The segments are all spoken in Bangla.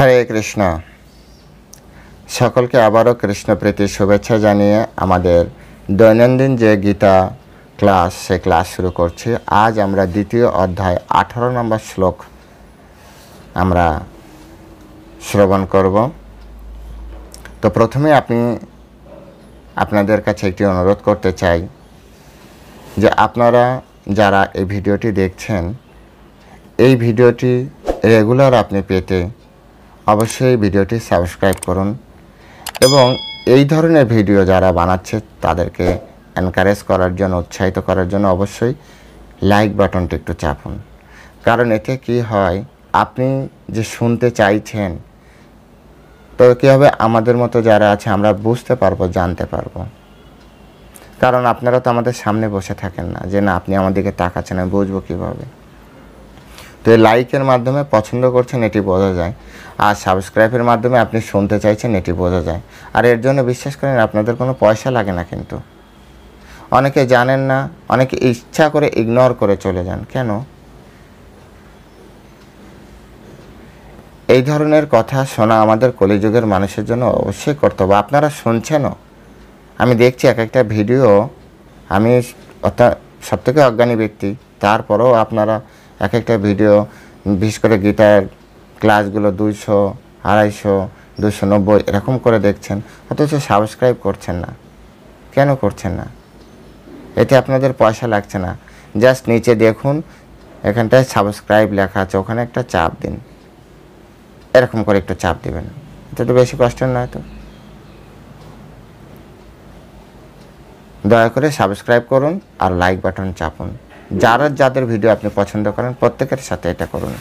হরে কৃষ্ণ। সকলকে আবারও কৃষ্ণপ্রীতি শুভেচ্ছা জানিয়ে আমাদের দৈনন্দিন যে গীতা ক্লাস সে ক্লাস শুরু করছি। আজ আমরা দ্বিতীয় অধ্যায় 18 নম্বর শ্লোক আমরা শ্রবণ করব। তো প্রথমে আপনাদের কাছে একটি অনুরোধ করতে চাই যে আপনারা যারা এই ভিডিওটি দেখছেন, এই ভিডিওটি রেগুলার আপনি পেতে অবশ্যই ভিডিওটি সাবস্ক্রাইব করুন এবং এই ধরনের ভিডিও যারা বানাচ্ছে তাদেরকে এনকারেজ করার জন্য, উৎসাহিত করার জন্য অবশ্যই লাইক বাটনটি একটু চাপুন। কারণ এতে কি হয়, আপনি যে শুনতে চাইছেন তো কী হবে, আমাদের মতো যারা আছে আমরা বুঝতে পারবো, জানতে পারবো। কারণ আপনারা তো আমাদের সামনে বসে থাকেন না যে না আপনি আমাদেরকে তাকাচ্ছেন, আমি বুঝবো কীভাবে। তো এই লাইকের মাধ্যমে পছন্দ করছেন এটি বোঝা যায়, আর সাবস্ক্রাইবের মাধ্যমে আপনি শুনতে চাইছেন এটি বোঝা যায়। আর এর জন্য বিশ্বাস করেন আপনাদের কোনো পয়সা লাগে না। কিন্তু অনেকে জানেন না, অনেকে ইচ্ছা করে ইগনোর করে চলে যান। কেন? এই ধরনের কথা শোনা আমাদের কলিযুগের মানুষের জন্য অবশ্যই কর্তব্য। আপনারা শুনছেনও, আমি দেখছি এক একটা ভিডিও, আমি সবথেকে অজ্ঞানী ব্যক্তি, তারপরেও আপনারা এক একটা ভিডিও, বিশেষ করে গীতার ক্লাসগুলো 200, 250, 290 এরকম করে দেখছেন, অথচ সাবস্ক্রাইব করছেন না। কেন করছেন না? এতে আপনাদের পয়সা লাগছে না। জাস্ট নিচে দেখুন, এখানটায় সাবস্ক্রাইব লেখা আছে, ওখানে একটা চাপ দিন। এরকম করে একটু চাপ দিবেন, এটা তো বেশি কষ্টের নয়। তো দয়া করে সাবস্ক্রাইব করুন আর লাইক বাটন চাপুন। যাদের ভিডিও আপনি পছন্দ করেন প্রত্যেকের সাথে এটা করুন।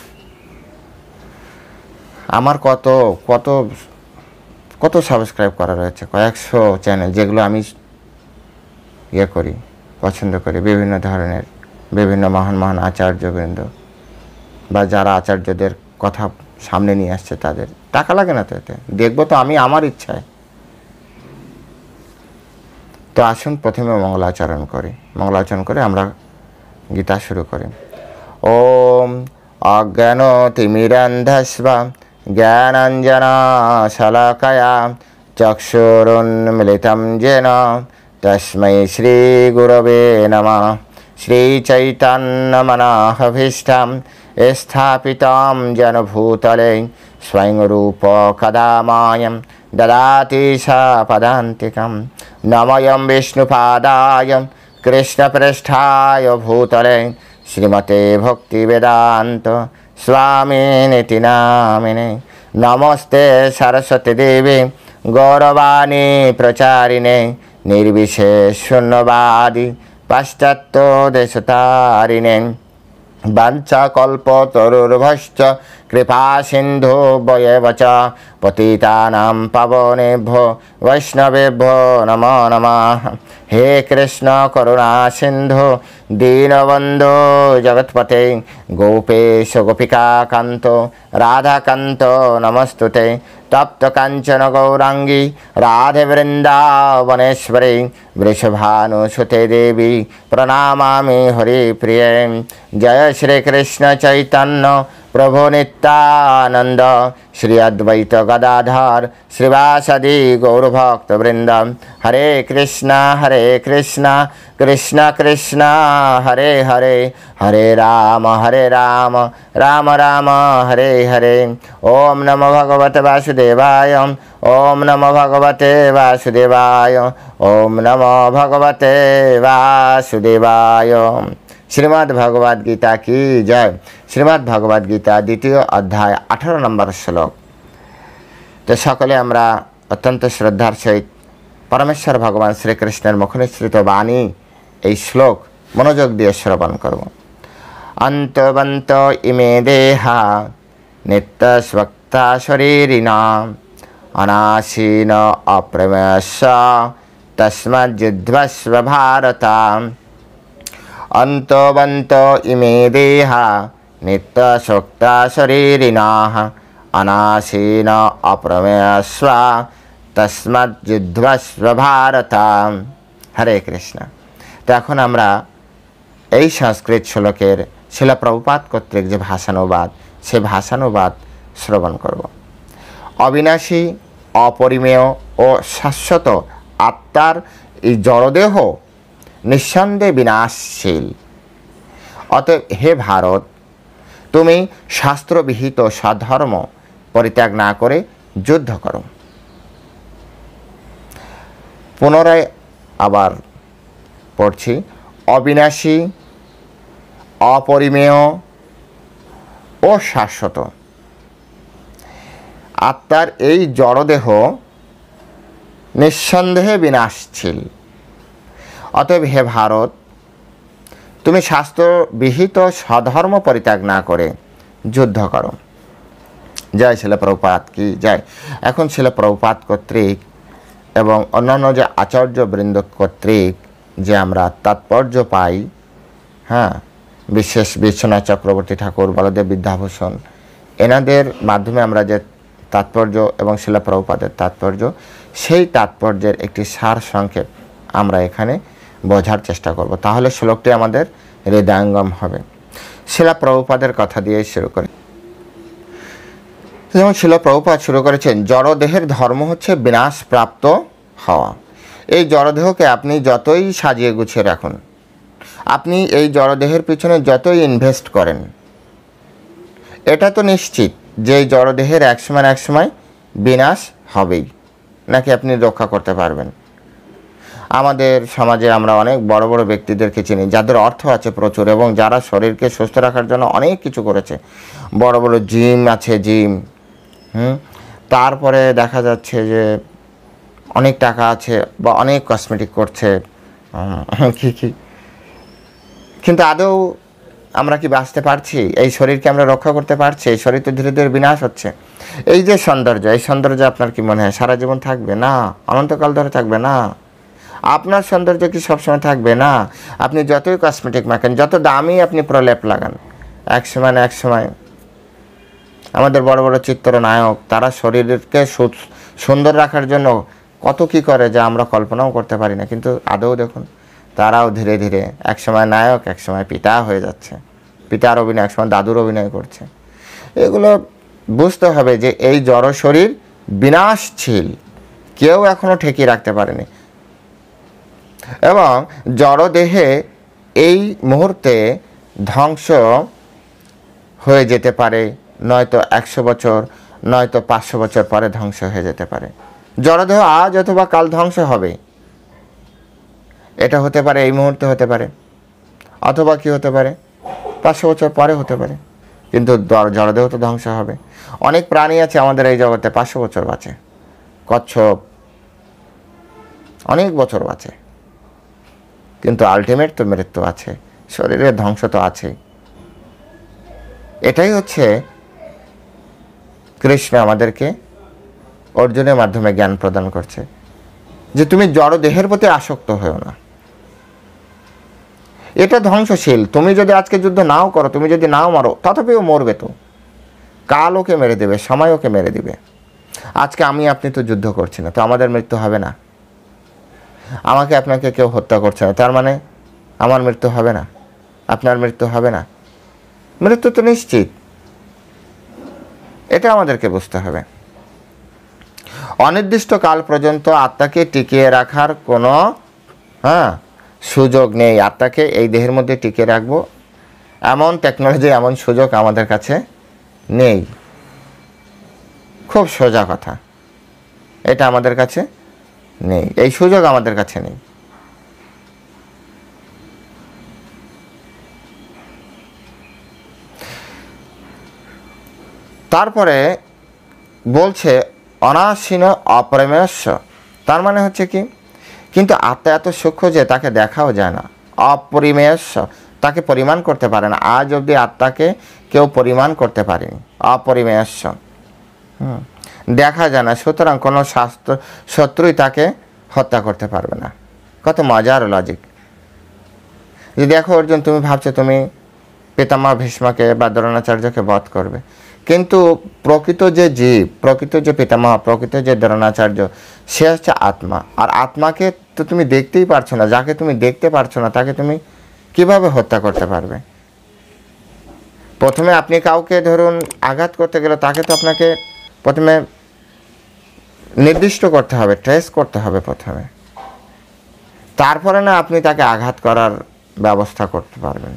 আমার কত সাবস্ক্রাইব করা রয়েছে, কয়েকশো চ্যানেল, যেগুলো আমি করি, পছন্দ করি। বিভিন্ন ধরনের বিভিন্ন মহান মহান আচার্যবৃন্দ বা যারা আচার্যদের কথা সামনে নিয়ে আসছে, তাদের টাকা লাগে না তো, এতে দেখবো তো আমি আমার ইচ্ছায়। তো আসুন প্রথমে মঙ্গলাচরণ করি। মঙ্গলাচরণ করে আমরা গীতা শুরু করি। ওম অজ্ঞানতিমিরান্ধস্ব জ্ঞানাঞ্জনশলাকয়া চক্ষুরুন্মিলিतं येन তস্मै শ্রীগুরবে নমঃ। শ্রীচৈতন্যমনঃভীষ্টং স্থাপিतं येन भूतले स्वयं रूप कदा मह्यं ददाति सपदान्तिकं। नमोऽयं विष्णुपादाय कृष्णप्रेष्ठाय भूतले श्रीमते भक्तिवेदान्त स्वामिनिति नामिने। नमस्ते सरस्वती देवी गौरवाणी प्रचारिणे निर्विशेषशून्यवादी पाश्चात्यदेशतारिणे। वाञ्छाकल्पतरुर्भश्च कृपा सिन्धु वयेव च पतितानां पावनेभ्यो वैष्णवेभ्यो नमो नमः। हे कृष्ण करुणा सिन्धु दीनबन्धो जगत्पते गोपेश गोपिकान्त राधाकान्त नमस्तुते। तप्त काञ्चन गौराङ्गी राधे वृन्दावनेश्वरी वृषभानुसुते देवी प्रणमामि हरिप्रिये। जय श्रीकृष्ण चैतन्य प्रभु नित्यानंद श्री अद्वैत गदाधर श्रीवासदि गौरभक्तवृंद। हरे कृष्णा कृष्ण कृष्ण हरे हरे, हरे राम राम राम हरे हरे। ओम नमो भगवते वासुदेवाय, ओम नमो भगवते वासुदेवाय, ओम नमो भगवते वासुदेवाय। श्रीमद् भगवद गीता की जय। श्रीमद् भगवद गीता द्वितीय अध्याय 18 নম্বর শ্লোক। তো সকলে আমরা অত্যন্ত শ্রদ্ধার সহিত পরমেশ্বর ভগবান শ্রীকৃষ্ণের মুখনিসৃত বাণী এই শ্লোক মনোযোগ দিয়ে শ্রবণ করব। অন্তবন্ত ইমে দেহা নিত্যস্বক্তা শরীরিণাম অনাসীন অপ্রমেয়স্য তস্মাজ্জুধ্বস্ব ভারতাম। অন্তবন্ত ইমে দেহা নিত্যশোক্তা শরীরিণাঃ অনাসীন অপ্রমেয়স্ব তস্মাজ্জুধ্বস্ব ভারতাম। হরে কৃষ্ণ। তো এখন আমরা এই সংস্কৃত শ্লোকের শিলা প্রভুপাদ কর্তৃক যে ভাষানুবাদ, সে ভাষানুবাদ শ্রবণ করব। অবিনাশী, অপরিমেয় ও শাশ্বত আত্মার এই জড়দেহ নিঃসন্দেহে বিনাশশীল। অতএব হে ভারত, তুমি শাস্ত্রবিহিত সধর্ম পরিত্যাগ না করে যুদ্ধ করো। পুনরায় আবার পড়ছি, অবিনাশী, অপরিমেয় ও শাশ্বত আত্মার এই জড়দেহ নিঃসন্দেহে বিনাশশীল। অতএব হে ভারত, তুমি শাস্ত্রবিহিত সধর্ম পরিত্যাগ না করে যুদ্ধ করো। জয় শিল প্রভুপাদ কি জয়। এখন শিল প্রভুপাদ কর্তৃক এবং অন্যান্য যে আচার্যবৃন্দ কর্তৃক যে আমরা তাৎপর্য পাই, হ্যাঁ, বিশেষ বিশ্বনাথ চক্রবর্তী ঠাকুর, বলদেব বিদ্যাভূষণ, এনাদের মাধ্যমে আমরা যে তাৎপর্য এবং শিল প্রভুপাদের তাৎপর্য, সেই তাৎপর্যের একটি সার সংক্ষেপ আমরা এখানে বোঝার চেষ্টা করব। তাহলে শ্লোকটি আমাদের হৃদয়ঙ্গম হবে। শিল প্রভুপাদের কথা দিয়ে শুরু করি। যেমন শিল প্রভুপাদ শুরু করেছেন, জড়দেহের ধর্ম হচ্ছে বিনাশ প্রাপ্ত হওয়া। এই জড়দেহকে আপনি যতই সাজিয়ে গুছিয়ে রাখুন, আপনি এই জড়দেহের পিছনে যতই ইনভেস্ট করেন, এটা তো নিশ্চিত যে এই জড়দেহের একসময় বিনাশ হবেই, নাকি আপনি রক্ষা করতে পারবেন। আমাদের সমাজে আমরা অনেক বড় বড় ব্যক্তিদেরকে চিনি যাদের অর্থ আছে প্রচুর এবং যারা শরীরকে সুস্থ রাখার জন্য অনেক কিছু করেছে। বড় বড় জিম আছে, জিম, তারপরে দেখা যাচ্ছে যে অনেক টাকা আছে বা অনেক কসমেটিক করছে, কী কিন্তু আদৌ আমরা কি বাঁচতে পারছি? এই শরীরকে আমরা রক্ষা করতে পারছি? এই শরীর তো ধীরে ধীরে বিনাশ হচ্ছে। এই যে সৌন্দর্য, এই সৌন্দর্য আপনার কি মনে হয় সারা জীবন থাকবে? না, অনন্তকাল ধরে থাকবে না। আপনার সৌন্দর্য কি সবসময় থাকবে? না। আপনি যতই কসমেটিক মাখেন, যত দামি আপনি প্রলেপ লাগান, একসময় আমাদের বড় বড় চিত্রনায়ক, তারা শরীরকে সুন্দর রাখার জন্য কত কি করে যা আমরা কল্পনাও করতে পারি না। কিন্তু আদৌ দেখুন, তারাও ধীরে ধীরে একসময় নায়ক, একসময় পিতা হয়ে যাচ্ছে, পিতার অভিনয়, একসময় দাদুর অভিনয় করছে। এগুলো বুঝতে হবে যে এই জড় শরীর বিনাশশীল, কেউ এখনো ঠেকিয়ে রাখতে পারেনি। এবং জড়দেহে এই মুহূর্তে ধ্বংস হয়ে যেতে পারে, নয়তো 100 বছর, নয়তো 500 বছর পরে ধ্বংস হয়ে যেতে পারে। জড়দেহ আজ অথবা কাল ধ্বংস হবে। এটা হতে পারে এই মুহূর্তে, হতে পারে, অথবা কি হতে পারে 500 বছর পরে হতে পারে, কিন্তু জড়দেহ তো ধ্বংস হবে। অনেক প্রাণী আছে আমাদের এই জগতে 500 বছর বাঁচে, কচ্ছপ অনেক বছর বাঁচে, কিন্তু আলটিমেট তো মৃত্যু আছে, শরীরের ধ্বংস তো আছেই। এটাই হচ্ছে কৃষ্ণ আমাদেরকে অর্জুনের মাধ্যমে জ্ঞান প্রদান করছে যে তুমি জড় দেহের প্রতি আসক্ত হও না, এটা ধ্বংসশীল। তুমি যদি আজকে যুদ্ধ নাও করো, তুমি যদি নাও মারো, তথাপিও মরবে তো, কাল ওকে মেরে দেবে, সময় ওকে মেরে দিবে। আজকে আমি আপনি তো যুদ্ধ করছি না, তো আমাদের মৃত্যু হবে না। আমাকে আপনাকে কেউ হত্যা করছে না, তার মানে আমার মৃত্যু হবে না, আপনার মৃত্যু হবে না। মৃত্যু তো নিশ্চিত, এটা আমাদেরকে বুঝতে হবে। অনির্দিষ্ট কাল পর্যন্ত আত্মাকে টিকিয়ে রাখার কোনো সুযোগ নেই। আত্মাকে এই দেহের মধ্যে টিকিয়ে রাখবো এমন টেকনোলজি, এমন সুযোগ আমাদের কাছে নেই। খুব সোজা কথা, এটা আমাদের কাছে নেই, এই সুযোগ আমাদের কাছে নেই। তারপরে বলছে অনাসীন অপরিমেয়স্য, তার মানে হচ্ছে কি, কিন্তু আত্মা এত সূক্ষ্ম যে তাকে দেখাও যায় না। অপরিমেয়স্য, তাকে পরিমাণ করতে পারে না। আজ অবধি আত্মাকে কেউ পরিমাণ করতে পারেনি। অপরিমেয়স্য, দেখা যায় না, সুতরাং কোনো শত্রুই তাকে হত্যা করতে পারবে না। কত মজার লজিক। যে দেখো অর্জুন, তুমি ভাবছো তুমি পিতামহ ভীষ্মকে বা দ্রোণাচার্যকে বধ করবে, কিন্তু প্রকৃত যে জীব, প্রকৃত যে পিতামহ, প্রকৃত যে দ্রোণাচার্য, সে হচ্ছে আত্মা। আর আত্মাকে তো তুমি দেখতেই পারছো না, যাকে তুমি দেখতে পারছো না তাকে তুমি কিভাবে হত্যা করতে পারবে? প্রথমে আপনি কাউকে ধরুন আঘাত করতে গেলে তাকে তো আপনাকে প্রথমে নির্দিষ্ট করতে হবে, ট্রেস করতে হবে প্রথমে, তারপরে না আপনি তাকে আঘাত করার ব্যবস্থা করতে পারবেন।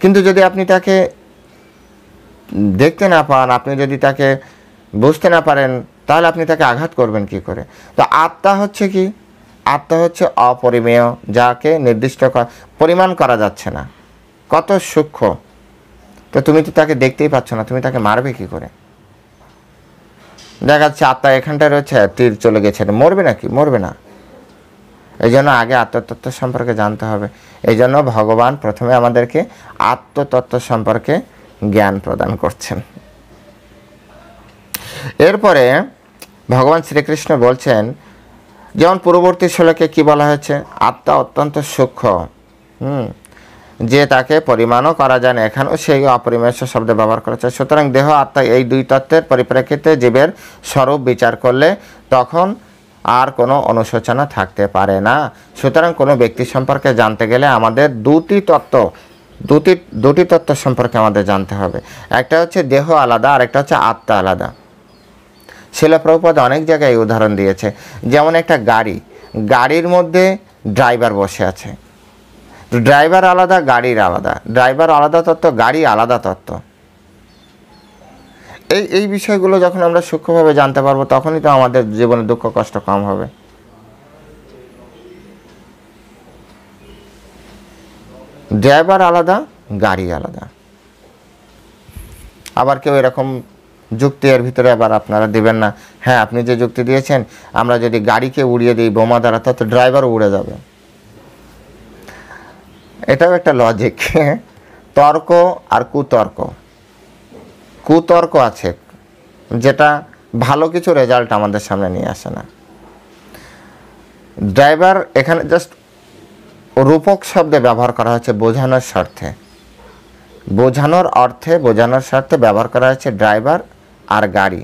কিন্তু যদি আপনি তাকে দেখতে না পান, আপনি যদি তাকে বুঝতে না পারেন, তাহলে আপনি তাকে আঘাত করবেন কি করে? তো আত্মা হচ্ছে কি? আত্মা হচ্ছে অপরিমেয়, যাকে নির্দিষ্ট পরিমাণ করা যাচ্ছে না, কত সূক্ষ্ম। তো তুমি তো তাকে দেখতেই পাচ্ছ না, তুমি তাকে মারবে কি করে? দেখা যাচ্ছে আত্মা এখানটায় রয়েছে, তীর চলে গেছে, মরবে নাকি? মরবে না। এই জন্য আগে আত্মতত্ত্ব সম্পর্কে জানতে হবে। এই জন্য ভগবান প্রথমে আমাদেরকে আত্মতত্ত্ব সম্পর্কে জ্ঞান প্রদান করছেন। এরপরে ভগবান শ্রীকৃষ্ণ বলছেন, যেমন পূর্ববর্তী শ্লোকে কি বলা হয়েছে, আত্মা অত্যন্ত সূক্ষ্ম, যে তাকে পরিমাণও করা যায় না, এখানেও সেই অপরিমেয় শব্দ ব্যবহার করেছে। সুতরাং দেহ আত্মা এই দুই তত্ত্বের পরিপ্রেক্ষিতে জীবের স্বরূপ বিচার করলে তখন আর কোনো অনুশোচনা থাকতে পারে না। সুতরাং কোনো ব্যক্তি সম্পর্কে জানতে গেলে আমাদের দুটি তত্ত্ব সম্পর্কে আমাদের জানতে হবে। একটা হচ্ছে দেহ আলাদা, আর একটা হচ্ছে আত্মা আলাদা। শিল প্রভুপাদ অনেক জায়গায় উদাহরণ দিয়েছে, যেমন একটা গাড়ির মধ্যে ড্রাইভার বসে আছে, ড্রাইভার আলাদা, গাড়ির আলাদা, ড্রাইভার আলাদা তত্ত্ব, গাড়ি আলাদা তত্ত্ব। এই বিষয়গুলো যখন আমরা সূক্ষ্মভাবে জানতে পারবো, তখনই তো আমাদের জীবনে দুঃখ কষ্ট কম হবে। ড্রাইভার আলাদা, গাড়ি আলাদা। আবার কেউ এরকম যুক্তি এর ভিতরে আবার আপনারা দিবেন না, হ্যাঁ আপনি যে যুক্তি দিয়েছেন, আমরা যদি গাড়িকে উড়িয়ে দিই বোমা দ্বারা, তো ড্রাইভারও উড়ে যাবে। এটাও একটা লজিক। তর্ক আর কুতর্ক আছে, যেটা ভালো কিছু রেজাল্ট আমাদের সামনে নিয়ে আসে না। ড্রাইভার এখানে জাস্ট রূপক শব্দে ব্যবহার করা হয়েছে বোঝানোর স্বার্থে, বোঝানোর স্বার্থে ব্যবহার করা হয়েছে ড্রাইভার আর গাড়ি।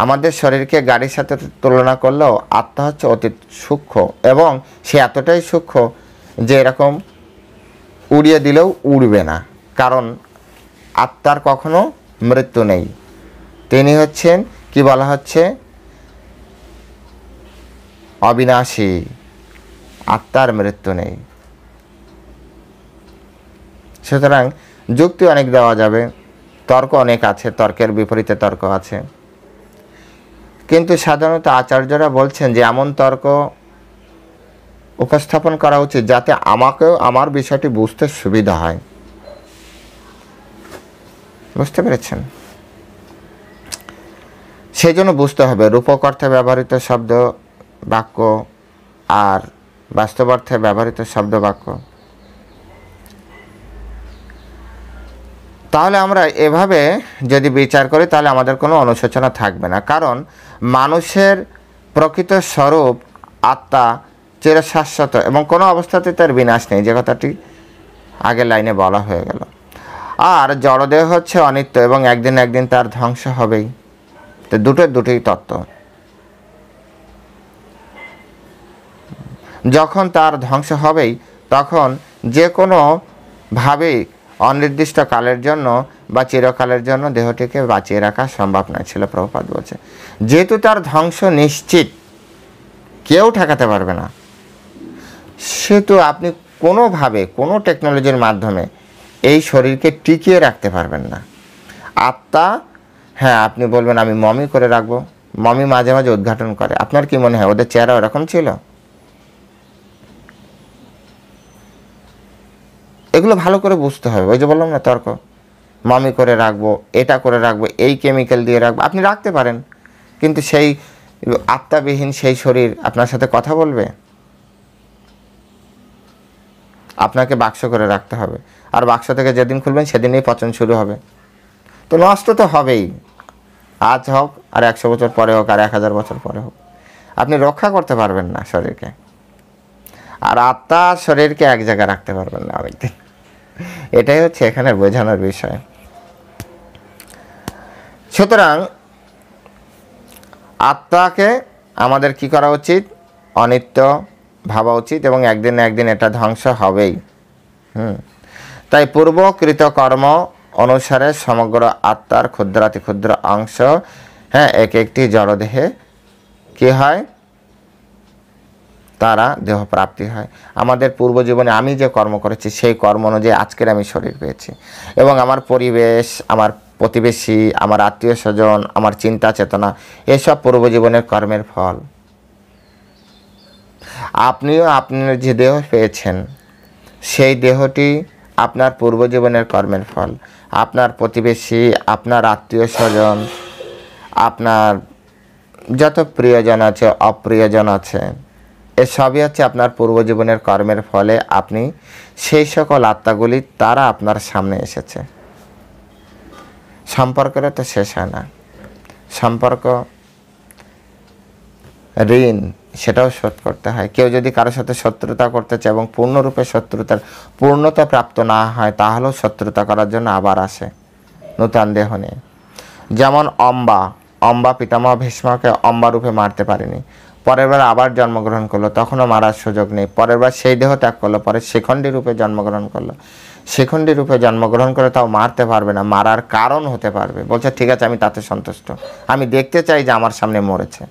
আমাদের শরীরকে গাড়ির সাথে তুলনা করলেও আত্মা হচ্ছে অতি সূক্ষ্ম, এবং সে এতটাই সূক্ষ্ম যে এরকম উড়িয়ে দিলেও উড়বে না, কারণ আত্মার কখনো মৃত্যু নেই। তিনি হচ্ছেন কি বলা হচ্ছে, অবিনাশী, আত্মার মৃত্যু নেই। সুতরাং যুক্তি অনেক দেওয়া যাবে, তর্ক অনেক আছে, তর্কের বিপরীতে তর্ক আছে, কিন্তু সাধারণত আচার্যরা বলছেন যে এমন তর্ক উপস্থাপন করা উচিত যাতে আমাকেও আমার বিষয়টি বুঝতে সুবিধা হয়। বুঝতে পেরেছেন? সেই জন্য বুঝতে হবে রূপক অর্থে ব্যবহৃত শব্দ বাক্য আর বাস্তব অর্থে ব্যবহৃত শব্দ বাক্য। তাহলে আমরা এভাবে যদি বিচার করি, তাহলে আমাদের কোনো অনুশোচনা থাকবে না, কারণ মানুষের প্রকৃত স্বরূপ আত্মা চিরশাশ্বত এবং কোনো অবস্থাতে তার বিনাশ নেই, যে কথাটি আগের লাইনে বলা হয়ে গেল। আর জড়দেহ হচ্ছে অনিত্য এবং একদিন একদিন তার ধ্বংস হবেই। তো দুটোই তত্ত্ব। যখন তার ধ্বংস হবেই, তখন যে কোনো ভাবেই অনির্দিষ্ট কালের জন্য বা চিরকালের জন্য দেহটিকে বাঁচিয়ে রাখা সম্ভব নয়, ছিল প্রভুপাদ বলছে। যেহেতু তার ধ্বংস নিশ্চিত, কেউ ঠেকাতে পারবে না, সেহেতু আপনি কোনোভাবে কোনো টেকনোলজির মাধ্যমে এই শরীরকে টিকিয়ে রাখতে পারবেন না। আত্মা, হ্যাঁ আপনি বলবেন আমি মমি করে রাখবো, মমি মাঝে মাঝে উদ্ঘাটন করে, আপনার কি মনে হয় ওদের চেহারা ওরকম ছিল? এগুলো ভালো করে বুঝতে হবে। ওই যে বললাম না তর্ক, মমি করে রাখবো, এটা করে রাখবো, এই কেমিক্যাল দিয়ে রাখবো, আপনি রাখতে পারেন, কিন্তু সেই আত্মাবিহীন সেই শরীর আপনার সাথে কথা বলবে? আপনাকে বাক্স করে রাখতে হবে, আর বাক্স থেকে যেদিন খুলবেন সেদিনই পচন শুরু হবে। তো নষ্ট তো হবেই, আজ হোক আর 100 বছর পরে হোক আর 1000 বছর পরে হোক, আপনি রক্ষা করতে পারবেন না শরীরকে। আর আত্মা শরীরকে এক জায়গায় রাখতে পারবেন না অনেকদিন। এটাই হচ্ছে এখানে বোঝানোর বিষয়। সুতরাং আত্মাকে আমাদের কি করা উচিত? অনিত্য ভাবা উচিত, এবং একদিন না একদিন এটা ধ্বংস হবেই। তাই পূর্বকৃত কর্ম অনুসারে সমগ্র আত্মার ক্ষুদ্রাতি ক্ষুদ্র অংশ, হ্যাঁ, এক একটি জড়দেহে কি হয়, তারা দেহ প্রাপ্তি হয়। আমাদের পূর্ব জীবনে আমি যে কর্ম করেছি সেই কর্ম অনুযায়ী আজকের আমি শরীর পেয়েছি, এবং আমার পরিবেশ, আমার প্রতিবেশী, আমার আত্মীয় স্বজন, আমার চিন্তা চেতনা, এসব পূর্ব জীবনের কর্মের ফল। আপনিও আপনার যে দেহ পেয়েছেন সেই দেহটি আপনার পূর্ব জীবনের কর্মের ফল। আপনার প্রতিবেশী, আপনার আত্মীয় স্বজন, আপনার যত প্রিয়জন আছে, অপ্রিয়জন আছে, এসবই হচ্ছে আপনার পূর্ব জীবনের কর্মের ফলে আপনি সেই সকল আত্মাগুলি তারা আপনার সামনে এসেছে। সম্পর্কের তো শেষ হয় না। সম্পর্ক, ঋণ, সেটাও শোধ করতে হয়। কেউ যদি কারোর সাথে শত্রুতা করতে চায় এবং পূর্ণরূপে শত্রুতার পূর্ণতা প্রাপ্ত না হয়, তাহলেও শত্রুতা করার জন্য আবার আসে নূতন দেহ নিয়ে। যেমন অম্বা পিতামহ ভীষ্মকে অম্বা রূপে মারতে পারেনি, পরের বার আবার জন্মগ্রহণ করলো, তখনও মারার সুযোগ নেই। পরের বার সেই দেহ ত্যাগ করলো, পরে শিখণ্ডী রূপে জন্মগ্রহণ করলো। শিখণ্ডী রূপে জন্মগ্রহণ করে তাও মারতে পারবে না, মারার কারণ হতে পারবে। বলছে ঠিক আছে, আমি তাতে সন্তুষ্ট, আমি দেখতে চাই যে আমার সামনে মরেছে।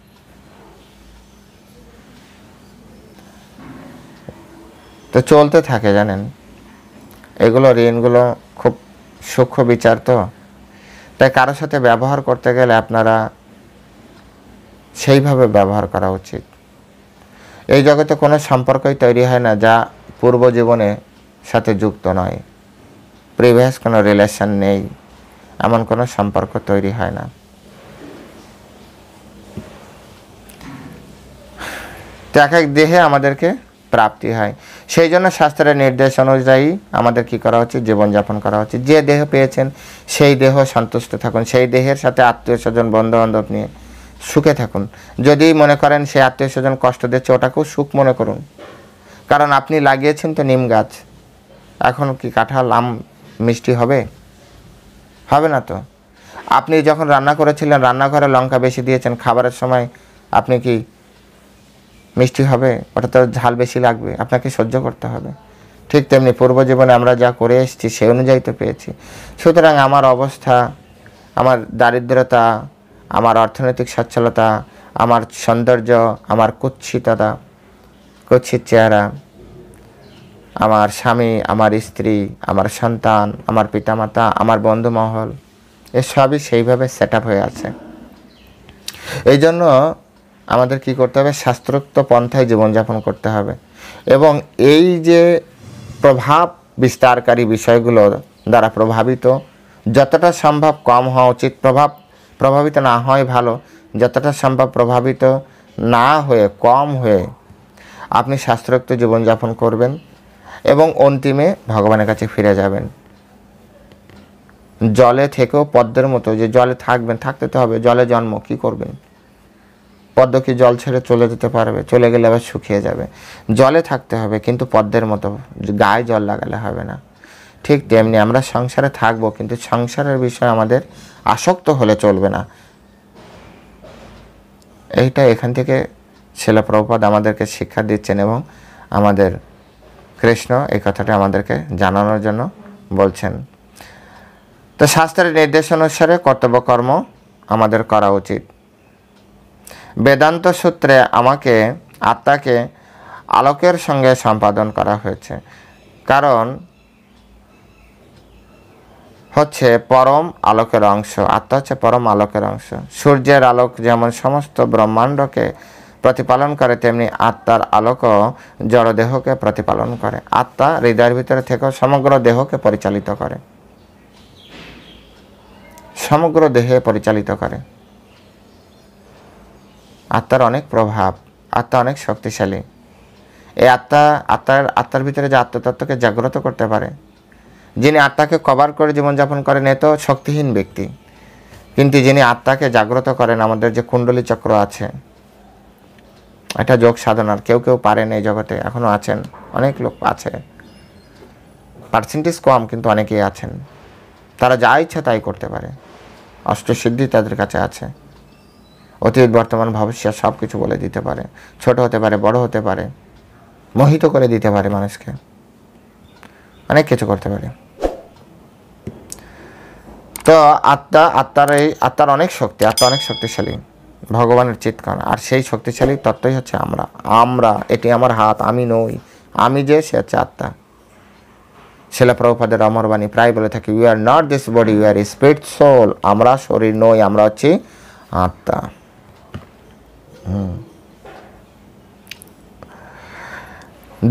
তো চলতে থাকে, জানেন, এগুলো ঋণগুলো খুব সূক্ষ্ম বিচার। তো তাই কারোর সাথে ব্যবহার করতে গেলে আপনারা সেইভাবে ব্যবহার করা উচিত। এই জগতে কোনো সম্পর্কই তৈরি হয় না যা পূর্ব জীবনের সাথে যুক্ত নয়। প্রিভিয়াস কোনো রিলেশন নেই, এমন কোনো সম্পর্ক তৈরি হয় না। তো এক এক দেহে আমাদেরকে প্রাপ্তি হয়। সেই জন্য শাস্ত্রের নির্দেশ অনুযায়ী আমাদের কি করা উচিত? জীবনযাপন করা উচিত। যে দেহ পেয়েছেন সেই দেহ সন্তুষ্ট থাকুন, সেই দেহের সাথে আত্মীয় স্বজন বন্ধু বান্ধব নিয়ে সুখে থাকুন। যদি মনে করেন সে আত্মীয় স্বজন কষ্ট দিচ্ছে, ওটাকেও সুখ মনে করুন। কারণ আপনি লাগিয়েছেন তো নিম গাছ, এখন কি কাঁঠাল আম মিষ্টি হবে? হবে না তো। আপনি যখন রান্না করেছিলেন, রান্নাঘরে লঙ্কা বেশি দিয়েছেন, খাবারের সময় আপনি কি মিষ্টি হবে? ওটা তো ঝাল বেশি লাগবে, আপনাকে সহ্য করতে হবে। ঠিক তেমনি পূর্ব জীবনে আমরা যা করে এসেছি সেই অনুযায়ী তো পেয়েছি। সুতরাং আমার অবস্থা, আমার দারিদ্রতা, আমার অর্থনৈতিক সচ্ছলতা, আমার সৌন্দর্য, আমার কুৎসিততা, কুৎসিত চেহারা, আমার স্বামী, আমার স্ত্রী, আমার সন্তান, আমার পিতামাতা, আমার বন্ধুমহল, এসবই সেইভাবে সেট আপ হয়ে আছে। এই জন্য আমাদের কি করতে হবে? শাস্ত্রোক্ত পন্থায় জীবনযাপন করতে হবে। এবং এই যে প্রভাব বিস্তারকারী বিষয়গুলো দ্বারা প্রভাবিত যতটা সম্ভব কম হওয়া উচিত। প্রভাবিত না হয় ভালো, যতটা সম্ভব প্রভাবিত না হয়ে, কম হয়ে আপনি শাস্ত্রোক্ত জীবনযাপন করবেন এবং অন্তিমে ভগবানের কাছে ফিরে যাবেন। জলে থেকেও পদ্মের মতো, যে জলে থাকবেন, থাকতে তো হবে, জলে জন্ম, কি করবেন? পদ্ম কি জল ছেড়ে চলে যেতে পারবে? চলে গেলে আবার শুকিয়ে যাবে। জলে থাকতে হবে, কিন্তু পদ্মের মতো গায়ে জল লাগালে হবে না। ঠিক তেমনি আমরা সংসারে থাকবো, কিন্তু সংসারের বিষয়ে আমাদের আসক্ত হলে চলবে না। এইটা এখান থেকে শিল প্রভুপাদ আমাদেরকে শিক্ষা দিচ্ছেন, এবং আমাদের কৃষ্ণ এই কথাটা আমাদেরকে জানানোর জন্য বলছেন। তো শাস্ত্রের নির্দেশ অনুসারে কর্তব্যকর্ম আমাদের করা উচিত। বেদান্ত সূত্রে আত্মাকে আলোকের সঙ্গে সম্পাদন করা হয়েছে, কারণ হচ্ছে পরম আলোকের অংশ। আত্মা হচ্ছে পরম আলোকের অংশ। সূর্যের আলোক যেমন সমস্ত ব্রহ্মাণ্ডকে প্রতিপালন করে, তেমনি আত্মার আলোকও জড়দেহকে প্রতিপালন করে। আত্মা হৃদয়ের ভিতরে থেকেও সমগ্র দেহকে পরিচালিত করে, সমগ্র দেহে পরিচালিত করে। আত্মার অনেক প্রভাব, আত্মা অনেক শক্তিশালী। এই আত্মার ভিতরে যে আত্মতত্ত্বকে জাগ্রত করতে পারে, যিনি আত্মাকে কভার করে জীবনযাপন করেন, এ তো শক্তিহীন ব্যক্তি। কিন্তু যিনি আত্মাকে জাগ্রত করেন, আমাদের যে কুণ্ডলী চক্র আছে, এটা যোগ সাধনার। কেউ কেউ পারেন এই জগতে, এখনও আছেন, অনেক লোক আছে, পার্সেন্টেজ কম, কিন্তু অনেকেই আছেন। তারা যা ইচ্ছা তাই করতে পারে, অষ্টসিদ্ধি তাদের কাছে আছে। অতীত বর্তমান ভবিষ্যৎ সব কিছু বলে দিতে পারে, ছোট হতে পারে, বড় হতে পারে, মোহিত করে দিতে পারে মানুষকে, অনেক কিছু করতে পারে। তো আত্মার অনেক শক্তি, আত্মা অনেক শক্তিশালী। ভগবানের চিৎকার। আর সেই শক্তিশালী তত্ত্বই হচ্ছে আমরা, এটি আমার হাত, আমি নই, আমি যে সে হচ্ছে আত্মা। শিলা প্রভুপাদের অমরবাণী প্রায় বলে থাকি, you are not this body, you are spirit soul. আমরা শরীর নই, আমরা হচ্ছি আত্মা।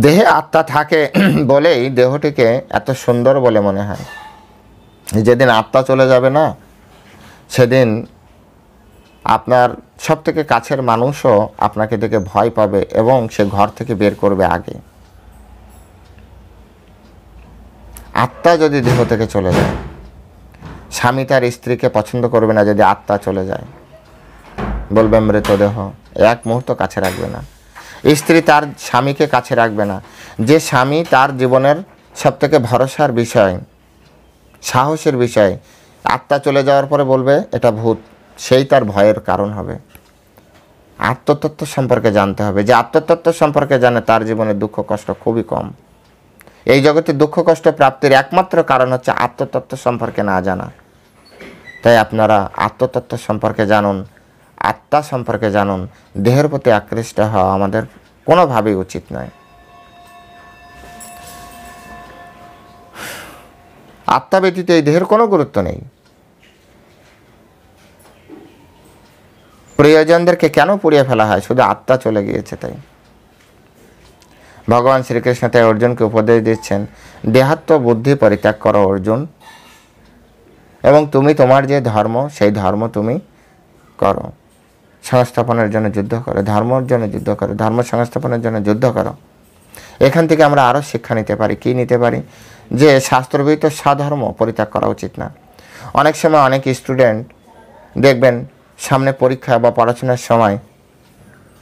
দেহে আত্মা থাকে বলেই দেহটিকে এত সুন্দর বলে মনে হয়। যেদিন আত্মা চলে যাবে না, সেদিন আপনার সব থেকে কাছের মানুষও আপনাকে দেখে ভয় পাবে এবং সে ঘর থেকে বের করবে আগে। আত্মা যদি দেহ থেকে চলে যায়, স্বামী তার স্ত্রীকে পছন্দ করবে না যদি আত্মা চলে যায়, বলবে মৃতদেহ, এক মুহূর্ত কাছে রাখবে না। স্ত্রী তার স্বামীকে কাছে রাখবে না। যে স্বামী তার জীবনের সবথেকে ভরসার বিষয়, সাহসের বিষয়, আত্মা চলে যাওয়ার পরে বলবে এটা ভূত, সেই তার ভয়ের কারণ হবে। আত্মতত্ত্ব সম্পর্কে জানতে হবে। যে আত্মতত্ত্ব সম্পর্কে জানে তার জীবনে দুঃখ কষ্ট খুবই কম। এই জগতে দুঃখ কষ্ট প্রাপ্তির একমাত্র কারণ হচ্ছে আত্মতত্ত্ব সম্পর্কে না জানা। তাই আপনারা আত্মতত্ত্ব সম্পর্কে জানুন, আত্মা সম্পর্কে জানুন। দেহের প্রতি আকৃষ্ট হওয়া আমাদের কোনোভাবেই উচিত নয়। আত্মা ব্যতীত এই দেহের কোনো গুরুত্ব নেই। প্রিয়জনদেরকে কেন পুড়িয়ে ফেলা হয়? শুধু আত্মা চলে গিয়েছে তাই। ভগবান শ্রীকৃষ্ণ তাই অর্জুনকে উপদেশ দিচ্ছেন, দেহাত্ম বুদ্ধি পরিত্যাগ করো অর্জুন, এবং তুমি তোমার যে ধর্ম সেই ধর্ম তুমি করো। সংস্থাপনের জন্য যুদ্ধ করো, ধর্মের জন্য যুদ্ধ করো, ধর্ম সংস্থাপনের জন্য যুদ্ধ করো। এখান থেকে আমরা আরও শিক্ষা নিতে পারি। কি নিতে পারি? যে শাস্ত্রবিহিত স্বধর্ম পরিত্যাগ করা উচিত না। অনেক সময় অনেক স্টুডেন্ট দেখবেন সামনে পরীক্ষা বা পড়াশোনার সময়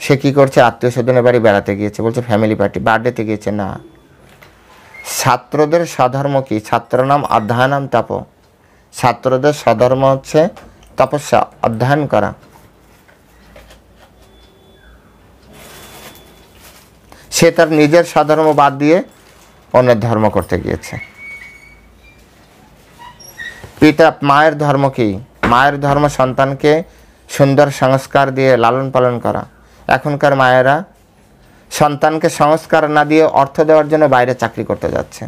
সে কী করছে, আত্মীয় স্বজনের বাড়ি বেড়াতে গিয়েছে, বলছে ফ্যামিলি পার্টি, বার্থডেতে গিয়েছে। না, ছাত্রদের স্বধর্ম কি? ছাত্র নাম অধ্যয়নাম তপ। ছাত্রদের স্বধর্ম হচ্ছে তপস্যা, অধ্যয়ন করা। সে তার নিজের স্বধর্ম বাদ দিয়ে অন্যের ধর্ম করতে গিয়েছে। মায়ের ধর্ম কি? মায়ের ধর্ম সন্তানকে সুন্দর সংস্কার দিয়ে লালন পালন করা। এখনকার মায়েরা সন্তানকে সংস্কার না দিয়ে অর্থ দেওয়ার জন্য বাইরে চাকরি করতে যাচ্ছে।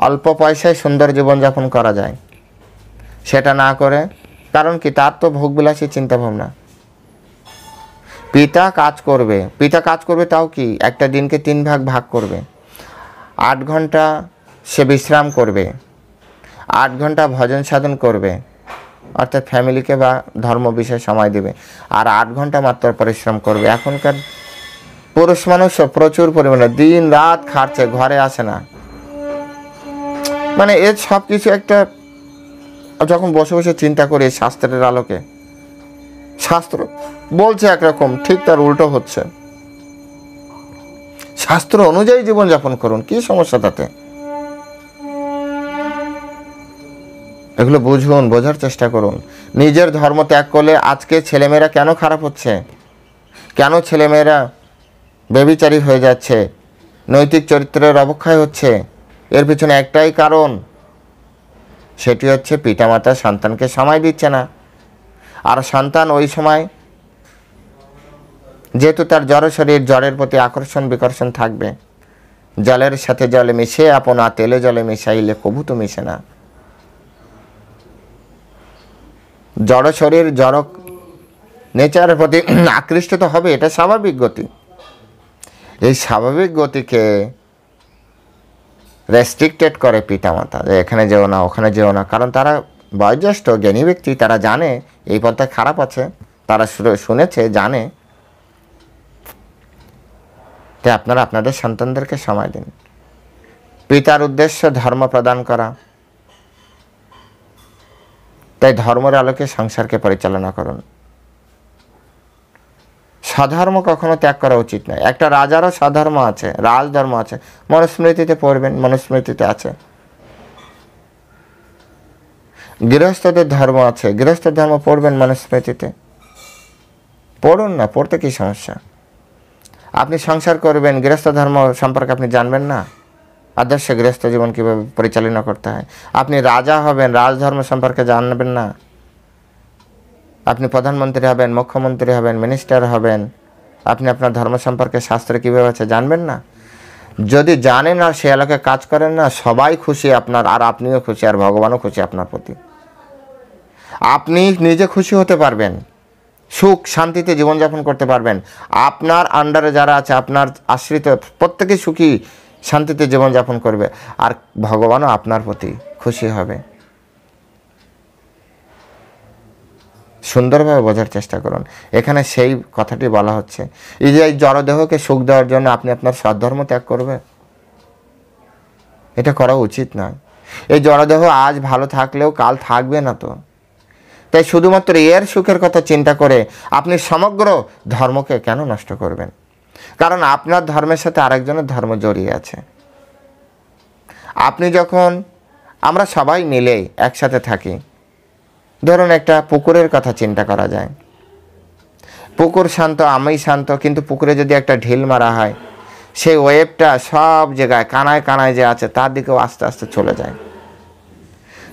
অল্প পয়সায় সুন্দর জীবনযাপন করা যায়, সেটা না করে, কারণ কি? তার তো ভোগবিলাসী চিন্তাভাবনা। পিতা কাজ করবে তাও কি? একটা দিনকে 3 ভাগ করবে। 8 ঘন্টা সে বিশ্রাম করবে, 8 ঘন্টা ভজন সাধন করবে, অর্থাৎ ফ্যামিলিকে বা ধর্ম বিষয়ে সময় দেবে, আর 8 ঘন্টা মাত্র পরিশ্রম করবে। এখনকার পুরুষ মানুষও প্রচুর পরিমাণে দিন রাত খাটছে, ঘরে আসে না। মানে এর সব কিছু একটা, যখন বসে বসে চিন্তা করি শাস্ত্রের আলোকে, শাস্ত্র বলছে একরকম, ঠিক তার উল্টো হচ্ছে। শাস্ত্র অনুযায়ী জীবনযাপন করুন, কি সমস্যা তাতে? এগুলো বুঝুন, বোঝার চেষ্টা করুন। নিজের ধর্ম ত্যাগ করলে আজকে ছেলেমেয়েরা কেন খারাপ হচ্ছে, কেন ছেলেমেয়েরা ব্যভিচারী হয়ে যাচ্ছে, নৈতিক চরিত্রের অবক্ষয় হচ্ছে, এর পিছনে একটাই কারণ, সেটি হচ্ছে পিতামাতা সন্তানকে সময় দিচ্ছে না। আর সন্তান ওই সময় যেহেতু তার জড় শরীর, জড়ের প্রতি আকর্ষণ বিকর্ষণ থাকবে। জলের সাথে জলে মিশে আপনা, তেলে জলে মিশাইলে কভু তো মিশে না। জড় শরীর, জড় নেচারের প্রতি আকৃষ্ট তো হবে, এটা স্বাভাবিক গতি। এই স্বাভাবিক গতিকে রেস্ট্রিক্টেড করে পিতামাতা, যে এখানে যেও না, ওখানে যেও না। কারণ তারা বয়োজ্যেষ্ঠ জ্ঞানী ব্যক্তি, তারা জানে এই পথটা খারাপ আছে, তারা শুনেছে, জানে। তাই আপনারা আপনাদের সন্তানদেরকে সময় দিন। পিতার উদ্দেশ্য ধর্ম প্রদান করা, তাই ধর্মের আলোকে সংসারকে পরিচালনা করুন। স্বধর্ম কখনো ত্যাগ করা উচিত নয়। একটা রাজারও স্বধর্ম আছে, রাজধর্ম আছে। মনুস্মৃতিতে পড়বেন, মনুস্মৃতিতে আছে। গৃহস্থদের ধর্ম আছে, গৃহস্থ ধর্ম পড়বেন মনুস্মৃতিতে। পড়ুন না, পড়তে কি সমস্যা? আপনি সংসার করবেন, গৃহস্থ ধর্ম সম্পর্কে আপনি জানবেন না? আদর্শ গৃহস্থ জীবন কীভাবে পরিচালনা করতে হয়? আপনি রাজা হবেন, রাজধর্ম সম্পর্কে জানবেন না? আপনি প্রধানমন্ত্রী হবেন, মুখ্যমন্ত্রী হবেন, মিনিস্টার হবেন, আপনি আপনার ধর্ম সম্পর্কে শাস্ত্রে কীভাবে আছে জানবেন না? যদি জানেন আর সে আলোকে কাজ করেন না, সবাই খুশি আপনার, আর আপনিও খুশি, আর ভগবানও খুশি আপনার প্রতি। আপনি নিজে খুশি হতে পারবেন, সুখ শান্তিতে জীবনযাপন করতে পারবেন, আপনার আন্ডারে যারা আছে, আপনার আশ্রিত প্রত্যেকে সুখী শান্তিতে জীবনযাপন করবে, আর ভগবানও আপনার প্রতি খুশি হবে। সুন্দরভাবে বোঝার চেষ্টা করুন। এখানে সেই কথাটি বলা হচ্ছে, এই যে এই জড়দেহকে সুখ দেওয়ার জন্য আপনি আপনার সদ্ধর্ম ত্যাগ করবেন, এটা করা উচিত নয়। এই জড়দেহ আজ ভালো থাকলেও কাল থাকবে না তো, তাই শুধুমাত্র এর সুখের কথা চিন্তা করে আপনি সমগ্র ধর্মকে কেন নষ্ট করবেন? কারণ আপনার ধর্মের সাথে আরেকজনের ধর্ম জড়িয়ে আছে। আপনি যখন, আমরা সবাই মিলে একসাথে থাকি, ধরুন একটা পুকুরের কথা চিন্তা করা যায়। পুকুর শান্ত, আমি শান্ত, কিন্তু পুকুরে যদি একটা ঢিল মারা হয়, সেই ওয়েভটা সব জায়গায় কানায় কানায় যে আছে তার দিকেও আস্তে আস্তে চলে যায়।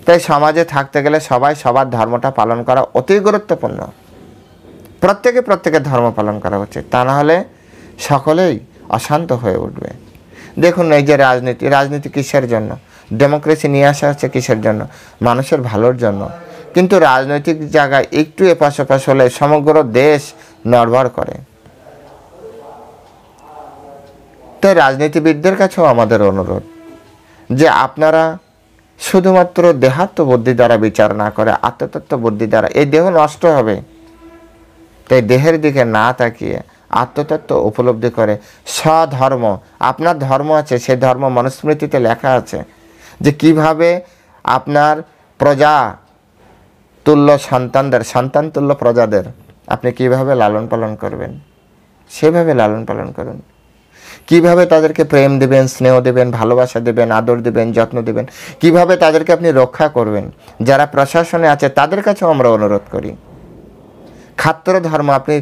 তাই সমাজে থাকতে গেলে সবাই সবার ধর্মটা পালন করা অতি গুরুত্বপূর্ণ। প্রত্যেকের ধর্ম পালন করা উচিত, তা না হলে সকলেই অশান্ত হয়ে উঠবে। দেখুন এই যে রাজনীতি কিসের জন্য? ডেমোক্রেসি নিয়ে আসা হচ্ছে কিসের জন্য? মানুষের ভালোর জন্য। কিন্তু রাজনৈতিক জায়গায় একটু এপাশ ওপাশ হলে সমগ্র দেশ নড়বড় করে। তাই রাজনীতিবিদদের কাছেও আমাদের অনুরোধ যে আপনারা শুধুমাত্র দেহাত্ম বুদ্ধি দ্বারা বিচার না করে আত্মতত্ত্ব বুদ্ধি দ্বারা, এই দেহ নষ্ট হবে, তাই দেহের দিকে না তাকিয়ে আত্মতত্ত্ব উপলব্ধি করে স্বধর্ম, আপনার ধর্ম আছে, সেই ধর্ম মনুস্মৃতিতে লেখা আছে যে কিভাবে আপনার প্রজা তুল্য সন্তানদের, সন্তান তুল্য প্রজাদের আপনি কিভাবে লালন পালন করবেন, সেভাবে লালন পালন করুন। কিভাবে তাদেরকে প্রেম দেবেন, স্নেহ দেবেন, ভালোবাসা দেবেন, আদর দেবেন, যত্ন দেবেন, কিভাবে তাদেরকে আপনি রক্ষা করবেন। যারা প্রশাসনে আছে তাদের কাছেও আমরা অনুরোধ করি। ক্ষাত্র ধর্ম, আপনি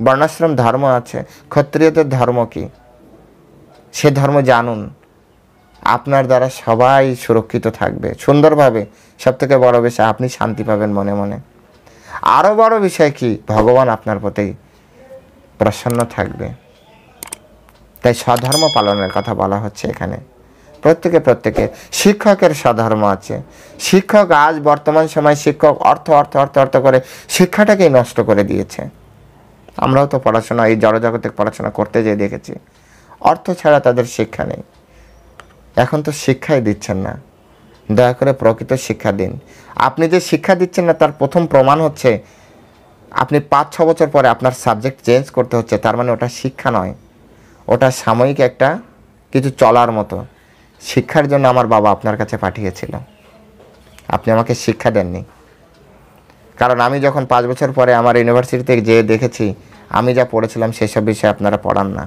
বর্ণাশ্রম ধর্ম আছে, ক্ষত্রিয়দের ধর্ম কি, সে ধর্ম জানুন। আপনার দ্বারা সবাই সুরক্ষিত থাকবে সুন্দরভাবে। সবথেকে বড় বিষয়, আপনি শান্তি পাবেন মনে মনে। আরও বড় বিষয় কি, ভগবান আপনার প্রতি প্রসন্ন থাকবে। তাই স্বধর্ম পালনের কথা বলা হচ্ছে এখানে। প্রত্যেকে শিক্ষকের স্বধর্ম আছে। শিক্ষক আজ বর্তমান সময় শিক্ষক অর্থ অর্থ অর্থ অর্থ করে শিক্ষাটাকেই নষ্ট করে দিয়েছে। আমরাও তো পড়াশোনা, এই জড়জগতে পড়াশোনা করতে যেয়ে দেখেছি, অর্থ ছাড়া তাদের শিক্ষা নেই। এখন তো শিক্ষাই দিচ্ছেন না, দয়া করে প্রকৃত শিক্ষা দিন। আপনি যে শিক্ষা দিচ্ছেন না তার প্রথম প্রমাণ হচ্ছে আপনি 5-6 বছর পরে আপনার সাবজেক্ট চেঞ্জ করতে হচ্ছে, তার মানে ওটা শিক্ষা নয়, ওটা সাময়িক একটা কিছু চলার মতো। শিক্ষার জন্য আমার বাবা আপনার কাছে পাঠিয়েছিল, আপনি আমাকে শিক্ষা দেননি। কারণ আমি যখন 5 বছর পরে আমার ইউনিভার্সিটিতে যেয়ে দেখেছি আমি যা পড়েছিলাম সেসব বিষয়ে আপনারা পড়ান না।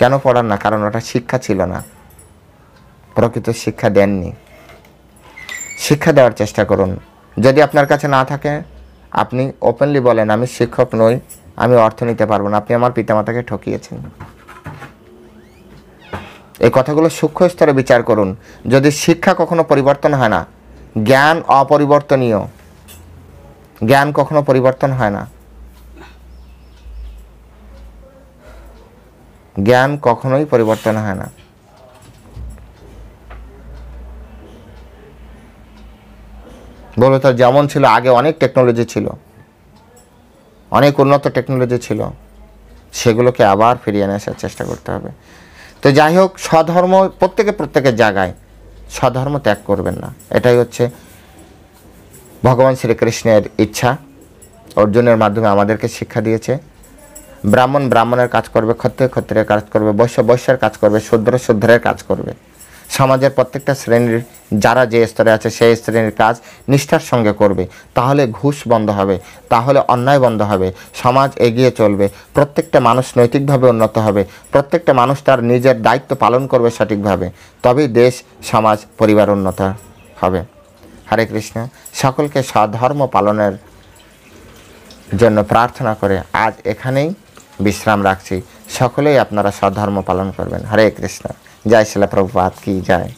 কেন পড়ান না? কারণ ওটা শিক্ষা ছিল না, প্রকৃত শিক্ষা দেননি। শিক্ষা দেওয়ার চেষ্টা করুন। যদি আপনার কাছে না থাকে আপনি ওপেনলি বলেন, আমি শিক্ষক নই, আমি অর্থ নিতে পারবো না, আপনি আমার পিতামাতাকে ঠকিয়েছেন। এই কথাগুলো সূক্ষ্ম স্তরে বিচার করুন। যদি শিক্ষা কখনো পরিবর্তন হয় না, জ্ঞান অপরিবর্তনীয়, জ্ঞান কখনো পরিবর্তন হয় না, জ্ঞান কখনোই পরিবর্তন হয় না। বলো তো, যেমন ছিল আগে, অনেক টেকনোলজি ছিল, অনেক উন্নত টেকনোলজি ছিল, সেগুলোকে আবার ফিরিয়ে নিয়ে আসার চেষ্টা করতে হবে। তো যাই হোক, স্বধর্ম প্রত্যেকের জায়গায়, স্বধর্ম ত্যাগ করবেন না, এটাই হচ্ছে ভগবান শ্রীকৃষ্ণের ইচ্ছা। অর্জুনের মাধ্যমে আমাদেরকে শিক্ষা দিয়েছে। ব্রাহ্মণ ব্রাহ্মণের কাজ করবে, ক্ষত্রিয়ের কাজ করবে, বৈশ্য বৈশ্যের কাজ করবে, শূদ্রের কাজ করবে। সমাজের প্রত্যেকটা শ্রেণীর যারা যে স্তরে আছে সেই শ্রেণীর কাজ নিষ্ঠার সঙ্গে করবে। তাহলে ঘুষ বন্ধ হবে, তাহলে অন্যায় বন্ধ হবে, সমাজ এগিয়ে চলবে, প্রত্যেকটা মানুষ নৈতিকভাবে উন্নত হবে, প্রত্যেকটা মানুষ তার নিজের দায়িত্ব পালন করবে সঠিকভাবে, তবেই দেশ, সমাজ, পরিবার উন্নত হবে। হরে কৃষ্ণ। সকলকে স্বধর্ম পালনের জন্য প্রার্থনা করে আজ এখানেই বিশ্রাম রাখছি। সকলেই আপনারা স্বধর্ম পালন করবেন। হরে কৃষ্ণ। জয় শিলা প্রভুপাদ কি জয়।